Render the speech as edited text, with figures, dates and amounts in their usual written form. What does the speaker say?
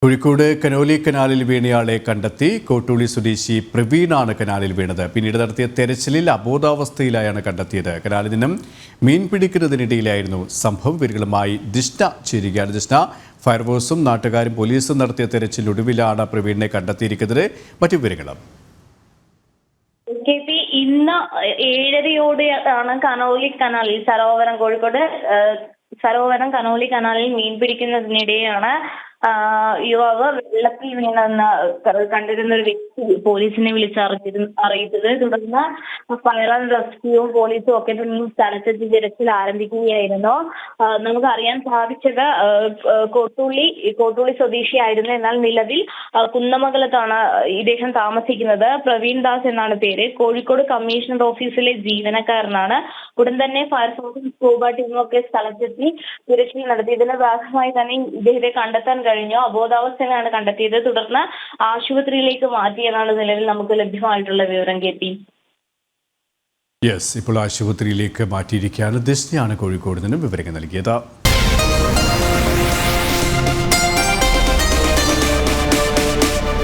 Kozhikode Conolly കനാലിൽ വീണയാളെ കണ്ടെത്തി. കോട്ടൂളി സ്വദേശി പ്രവീണാണ് കനാലിൽ വീണത്. പിന്നീട് നടത്തിയ തെരച്ചിലിൽ അബോധാവസ്ഥയിലായാണ് കണ്ടെത്തിയത്. കനാലിൽ നിന്നും മീൻ പിടിക്കുന്നതിനിടയിലായിരുന്നു സംഭവം. വിവരങ്ങളുമായി ദിഷ്ണ ചേരുകയാണ്. ദിഷ്ണ, ഫയർഫോഴ്സും നാട്ടുകാരും പോലീസും നടത്തിയ തെരച്ചിലൊടുവിലാണ് പ്രവീണിനെ കണ്ടെത്തിയിരിക്കുന്നത്. മറ്റു വിവരങ്ങളും ഇന്ന് 7:30 കനോലി കനാലിൽ കോഴിക്കോട് സരോവരം കനോലി കനാലിൽ മീൻ പിടിക്കുന്നതിനിടെയാണ് യുവാവ് വെള്ളത്തിൽ വീണെന്ന് കണ്ടിരുന്ന ഒരു വ്യക്തി പോലീസിനെ അറിയിച്ചത്. തുടർന്ന് ഫയർ ആൻഡ് റെസ്ക്യൂവും പോലീസും ഒക്കെ സ്ഥലത്തെത്തി തിരച്ചിൽ ആരംഭിക്കുകയായിരുന്നു. നമുക്ക് അറിയാൻ സാധിച്ചത് കോട്ടൂളി സ്വദേശിയായിരുന്നു. എന്നാൽ നിലവിൽ കുന്നമംഗലത്താണ് ഇദ്ദേഹം താമസിക്കുന്നത്. പ്രവീൺ ദാസ് എന്നാണ് പേര്. കോഴിക്കോട് കമ്മീഷണർ ഓഫീസിലെ ജീവനക്കാരനാണ്. ഉടൻ തന്നെ ഫയർഫോഴ്സും സ്കൂബ ടീമും ഒക്കെ സ്ഥലത്തെത്തി തിരച്ചിൽ നടത്തി. ഇതിന്റെ ഭാഗമായി തന്നെ ഇദ്ദേഹത്തെ കണ്ടെത്താൻ കഴിഞ്ഞു. അബോധാവസ്ഥയിലാണ് കണ്ടെത്തിയത്. തുടർന്ന് ആശുപത്രിയിലേക്ക് മാറ്റിയെന്നാണ് നിലവിൽ നമുക്ക് ലഭ്യമായിട്ടുള്ള വിവരം. ഇപ്പോൾ ആശുപത്രിയിലേക്ക് മാറ്റിയിരിക്കുകയാണ്. ദിഷ്ണയാണ് കോഴിക്കോട് നിന്നും വിവരങ്ങൾ നൽകിയത്.